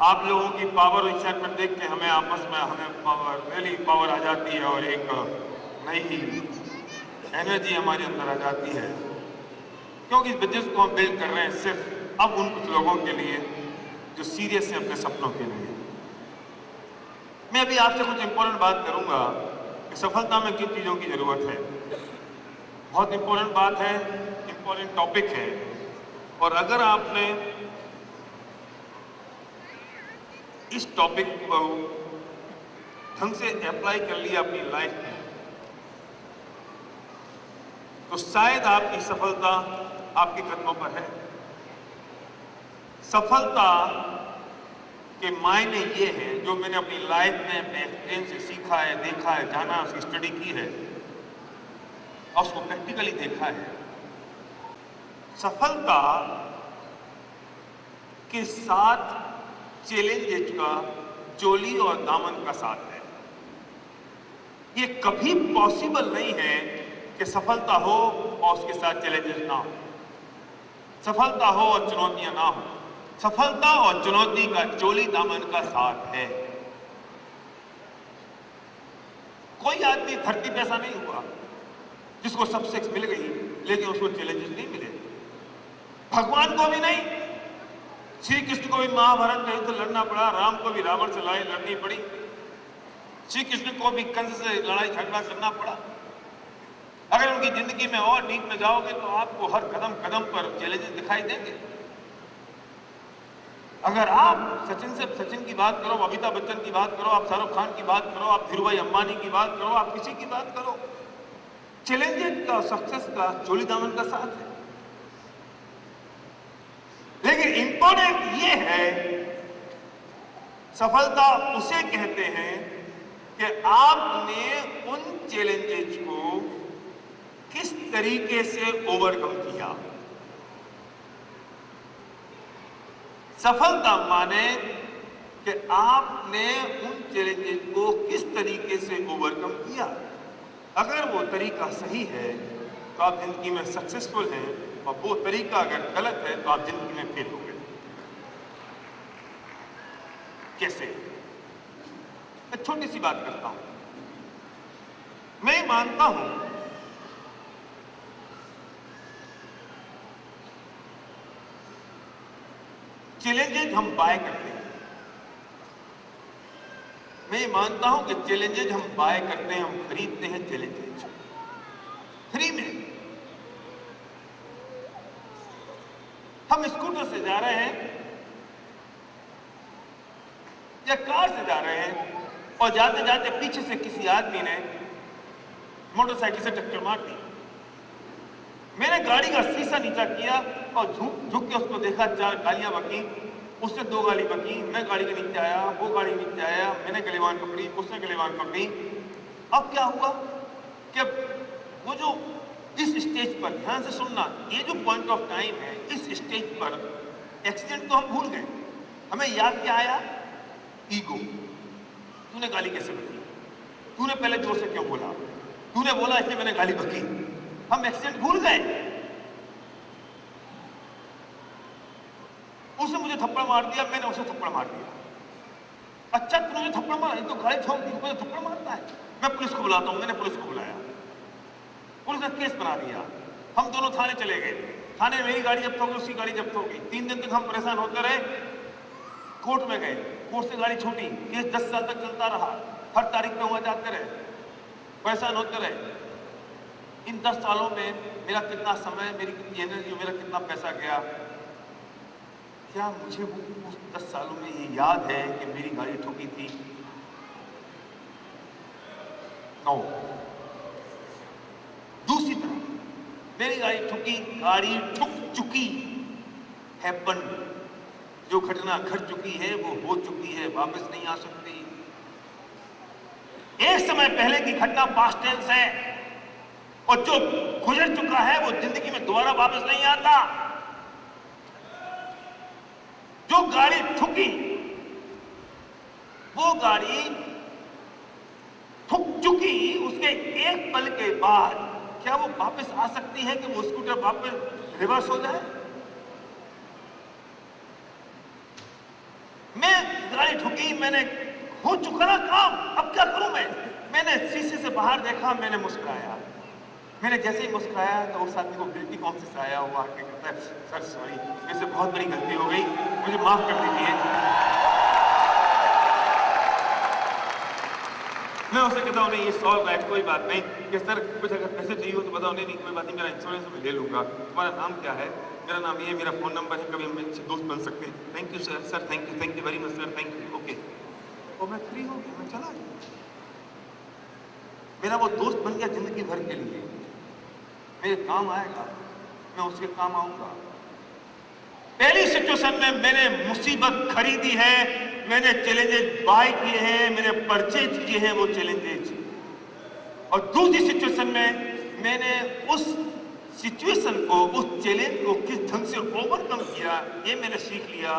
आप लोगों की पावर एक्साइटमेंट देख के हमें आपस में रियली पावर आ जाती है और एक नई एनर्जी हमारे अंदर आ जाती है, क्योंकि इस बिजनेस को हम बिल्ड कर रहे हैं सिर्फ अब उन कुछ लोगों के लिए जो सीरियस हैं अपने सपनों के लिए। मैं अभी आपसे कुछ इंपॉर्टेंट बात करूंगा कि सफलता में किन चीजों की जरूरत है। बहुत इंपॉर्टेंट बात है, इंपॉर्टेंट टॉपिक है, और अगर आपने इस टॉपिक को ढंग से अप्लाई कर लिया अपनी लाइफ में, तो शायद आपकी सफलता आपके कदमों पर है। सफलता के मायने ये है, जो मैंने अपनी लाइफ में अपने एक्सपीरियंस से सीखा है, देखा है, जाना, उसकी स्टडी की है और उसको प्रैक्टिकली देखा है। सफलता के साथ चैलेंजेस का चोली और दामन का साथ है। ये कभी पॉसिबल नहीं है कि सफलता हो और उसके साथ चैलेंजेस ना हो, सफलता हो और चुनौतियां ना हो। सफलता और चुनौती का चोली दामन का साथ है। कोई आदमी धरती पे ऐसा नहीं हुआ जिसको सक्सेस मिल गई लेकिन उसको चैलेंजेस नहीं मिले। भगवान को भी नहीं, श्री कृष्ण को भी महाभारत में युद्ध लड़ना पड़ा, राम को भी रावण से लड़ाई लड़नी पड़ी, श्री कृष्ण को भी कंस से लड़ाई झगड़ा करना पड़ा। अगर उनकी जिंदगी में और डीप में जाओगे तो आपको हर कदम कदम पर चैलेंजेस दिखाई देंगे। अगर आप सचिन की बात करो, अमिताभ बच्चन की बात करो, आप शाहरुख खान की बात करो, आप धीरूभाई अंबानी की बात करो, आप किसी की बात करो, चैलेंजेस का सक्सेस का चोली दामन का साथ है। लेकिन इंपॉर्टेंट ये है, सफलता उसे कहते हैं कि आपने उन चैलेंजेस को किस तरीके से ओवरकम किया। सफलता माने कि आपने उन चैलेंजेस को किस तरीके से ओवरकम किया। अगर वो तरीका सही है तो आप जिंदगी में सक्सेसफुल हैं, और वो तरीका अगर गलत है तो आप जिंदगी में फेल हो गए। कैसे? मैं छोटी सी बात करता हूं। मैं मानता हूं चैलेंजेस हम बाय करते हैं। मैं मानता हूं कि चैलेंजेस हम बाय करते हैं, हम खरीदते हैं चैलेंजेस फ्री में। हम स्कूटर से जा रहे हैं या कार से जा रहे हैं और जाते जाते पीछे से किसी आदमी ने मोटरसाइकिल से टक्कर मार दी। मैंने गाड़ी का शीशा नीचा किया और झुक के उसको देखा, 4 गालियां बकी, उसने 2 गाली बकी, मैं गाड़ी के नीचे आया, वो गाड़ी नीचे आया, मैंने गलेवान पकड़ी, उसने गलेवान पकड़ी। अब क्या हुआ कि वो जो इस स्टेज पर, ध्यान से सुनना, ये जो पॉइंट ऑफ टाइम है, इस स्टेज पर एक्सीडेंट तो हम भूल गए। हमें याद क्या आया? ईगो। तूने गाली कैसे बकी, तूने पहले जोर से क्यों बोला, तूने बोला इसलिए मैंने गाली बकी। हम एक्सीडेंट भूल गए। उसने मुझे थप्पड़ मार दिया, मैंने उसे थप्पड़ मार दिया। अच्छा तूने मुझे थप्पड़ मारा, तो गाड़ी ठोक दी, मुझे थप्पड़ मारता है। मैं पुलिस को बुलाता हूं, मैंने पुलिस को बुलाया, पुलिस ने केस बना दिया। हम दोनों थाने चले गए, थाने में मेरी गाड़ी जब्त हो गई, उसकी गाड़ी जब्त हो गई। 3 दिन तक हम परेशान होते रहे। कोर्ट में गए, कोर्ट से गाड़ी छूटी, केस 10 साल तक चलता रहा, हर तारीख पे हुआ जाते रहे, परेशान होते रहे। इन 10 सालों में मेरा कितना समय, मेरी कितनी एनर्जी, मेरा कितना पैसा गया। क्या मुझे वो उस 10 सालों में ये याद है कि मेरी गाड़ी ठुकी थी? नो। दूसरी तरफ मेरी गाड़ी ठुकी, गाड़ी ठुक चुकी, हैपन। जो घटना घट चुकी है वो हो चुकी है, वापस नहीं आ सकती। एक समय पहले की घटना पास्ट टेंस है, और जो गुजर चुका है वो जिंदगी में दोबारा वापस नहीं आता। जो गाड़ी ठुकी, वो गाड़ी ठुक चुकी, उसके एक पल के बाद क्या वो वापस आ सकती है कि वो स्कूटर वापस रिवर्स हो जाए? मैं गाड़ी ठुकी, मैंने हो चुका ना काम, अब क्या करूं मैं? मैंने शीशे से बाहर देखा, मैंने मुस्कुराया। मैंने जैसे ही मुस्कुराया तो उस आदमी को गिल्टी कॉन्शियस आया, वो आके कहता है सर सॉरी, मेरे से बहुत बड़ी गलती हो गई, मुझे माफ कर दीजिए। मैं उसे कहता हूँ नहीं ये सॉल्व है, कोई बात नहीं, कि सर कुछ अगर पैसे चाहिए हो तो बताओ। नहीं नहीं कोई बात नहीं, मेरा इंश्योरेंस मैं ले लूंगा। तुम्हारा नाम क्या है? मेरा नाम ये है, मेरा फोन नंबर है, कभी हम अच्छे दोस्त बन सकते हैं। Thank you sir, sir thank you very much sir, thank you, okay. और मैं फ्री हो गया, मैं चला गया। मेरा वो दोस्त बन गया जिंदगी भर के लिए, मेरे काम आएगा, मैं उसके काम आऊंगा। पहली सिचुएशन में मैंने मुसीबत खरीदी है, मैंने चैलेंजेस बाय किए हैं, मैंने परचेज किए हैं वो चैलेंजेस। और दूसरी सिचुएशन में मैंने उस सिचुएशन को, उस चैलेंज को किस ढंग से ओवरकम किया, ये मैंने सीख लिया,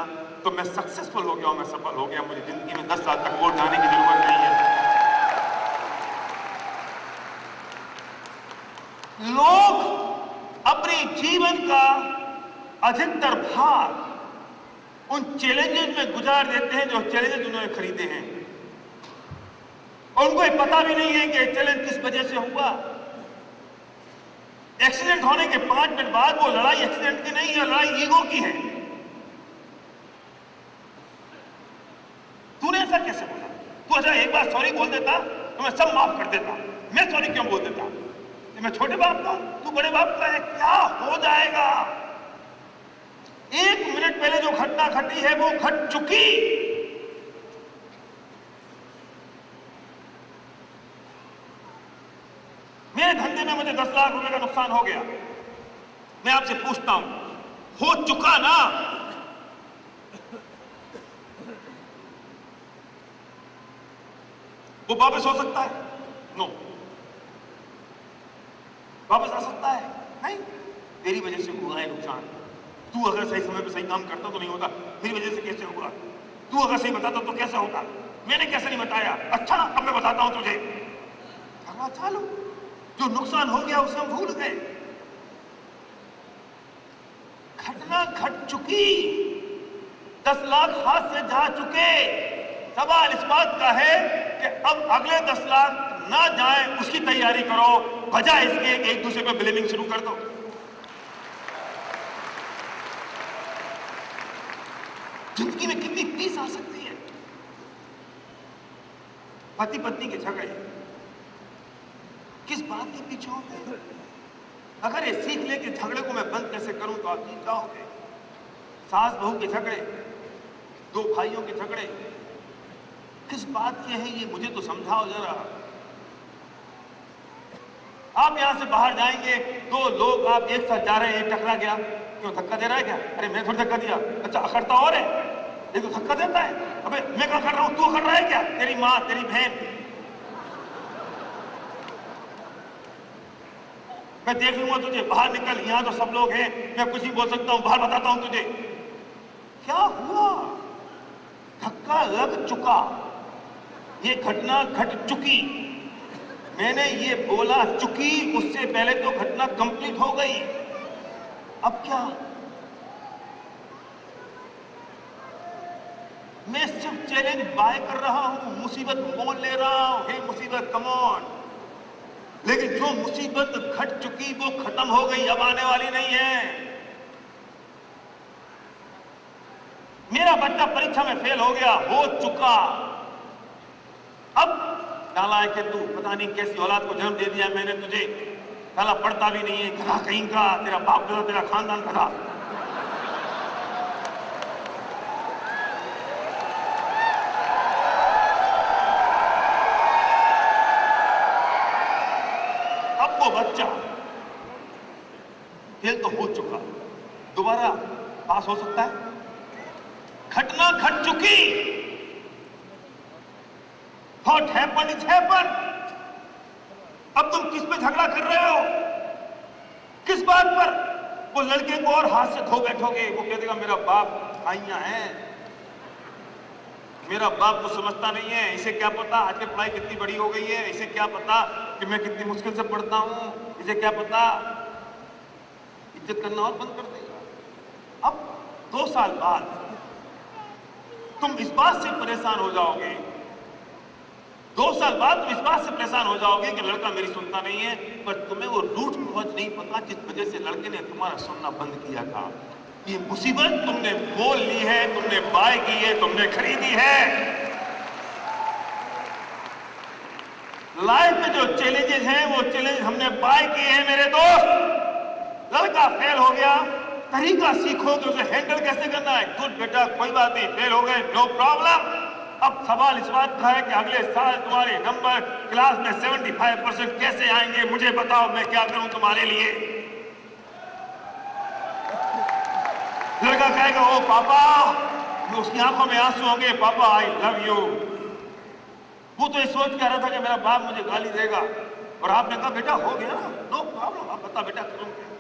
तो मैं सक्सेसफुल हो गया, मैं सफल हो गया। मुझे जिंदगी में 10 साल तक कोर्ट जाने की जरूरत नहीं है। लोग अपने जीवन का अधिकतर भाग उन चैलेंजेस में गुजार देते हैं जो चैलेंजेस उन्होंने खरीदे हैं, और उनको ये पता भी नहीं है कि चैलेंज किस वजह से हुआ। एक्सीडेंट होने के 5 मिनट बाद वो लड़ाई एक्सीडेंट की नहीं है, लड़ाई ईगो की है। तूने ऐसा कैसे बोला? तू अच्छा एक बार सॉरी बोल देता तो मैं सब माफ कर देता। मैं सॉरी क्यों बोल देता? मैं छोटे बाप का हूं, तू बड़े बाप का है, क्या हो जाएगा? 1 मिनट पहले जो घटना घटी है वो घट चुकी। मेरे धंधे में मुझे 10 लाख रुपए का नुकसान हो गया। मैं आपसे पूछता हूं, हो चुका ना? वो वापस हो सकता है? नो। वापस आ सकता है? नहीं। तेरी वजह से हुआ है नुकसान। तू अगर सही समय पे सही काम करता तो नहीं होता, मेरी वजह से कैसे हुआ? तू अगर सही बताता तो कैसे होता? मैंने कैसे नहीं बताया? अच्छा अब मैं बताता हूं तुझे। चलो, जो नुकसान हो गया उसे हम भूल गए। घटना घट चुकी, 10 लाख हाथ से जा चुके। सवाल इस बात का है कि अब अगले 10 लाख ना जाए उसकी तैयारी करो, बजाय इसके एक दूसरे पे ब्लेमिंग शुरू कर दो। जिंदगी में कितनी पीस आ सकती है। पति पत्नी के झगड़े किस बात के पीछे होते हैं? अगर ये सीख ले कि झगड़े को मैं बंद कैसे करूं तो आप जीत जाओगे। सास बहू के झगड़े, 2 भाइयों के झगड़े किस बात के हैं, ये मुझे तो समझाओ जरा। आप यहां से बाहर जाएंगे, 2 लोग आप एक साथ जा रहे हैं, टकरा गया, क्यों धक्का दे रहा है क्या? अरे मैं थोड़ी धक्का दिया। अच्छा अखड़ता और है, ये तो धक्का देता है। अबे मैं क्या कर रहा हूं, तू अखड़ रहा है क्या? तेरी माँ, तेरी बहन। मैं देख लूंगा तुझे, बाहर निकल, यहां तो सब लोग हैं, मैं कुछ भी बोल सकता हूं, बाहर बताता हूं तुझे। क्या हुआ? धक्का लग चुका, ये घटना घट चुकी। मैंने ये बोला चुकी, उससे पहले तो घटना कंप्लीट हो गई। अब क्या? मैं सिर्फ चैलेंज बाय कर रहा हूं, मुसीबत मोल ले रहा हूं। हे मुसीबत कम ऑन। लेकिन जो मुसीबत घट चुकी वो खत्म हो गई, अब आने वाली नहीं है। मेरा बच्चा परीक्षा में फेल हो गया, हो चुका। अब नालायक है तू, पता नहीं कैसी औलाद को जन्म दे दिया मैंने तुझे, साला पढ़ता भी नहीं है, गधा कहीं का, तेरा बाप गधा, तेरा खानदान गधा। अब वो बच्चा फेल तो हो चुका, दोबारा पास हो सकता है? घटना घट चुकी। What happened is happened। अब तुम किस पे झगड़ा कर रहे हो? किस बात पर? वो लड़के को और हाथ से धो बैठोगे, वो कह देगा मेरा बाप भाइयां हैं, मेरा बाप तो समझता नहीं है, इसे क्या पता आज की पढ़ाई कितनी बड़ी हो गई है, इसे क्या पता कि मैं कितनी मुश्किल से पढ़ता हूं, इसे क्या पता। इज्जत करना और बंद कर देगा। अब 2 साल बाद तुम इस बात से परेशान हो जाओगे, 2 साल बाद तुम इस बात से परेशान हो जाओगे कि लड़का मेरी सुनता नहीं है, पर तुम्हें वो रूट खोज नहीं पता जिस वजह से लड़के ने तुम्हारा सुनना बंद किया था। ये मुसीबत तुमने मोल ली है, तुमने बाय की है, तुमने खरीदी है। लाइफ में जो चैलेंजेस हैं वो चैलेंज हमने बाय किए हैं मेरे दोस्त। लड़का फेल हो गया, तरीका सीखो कि उसे हैंडल कैसे करना है। गुड बेटा, कोई बात नहीं, फेल हो गए, नो प्रॉब्लम। अब सवाल इस बात का है कि अगले साल तुम्हारे नंबर क्लास में 75% कैसे आएंगे, मुझे बताओ, मैं क्या करूं तुम्हारे लिए। लड़का कहेगा ओ पापा, उसकी आंखों में आंसू होंगे, पापा आई लव यू। वो तो ये सोच के आ रहा था कि मेरा बाप मुझे गाली देगा, और आपने कहा बेटा हो गया, नो प्रॉब्लम, आप बता बेटा करूं क्या।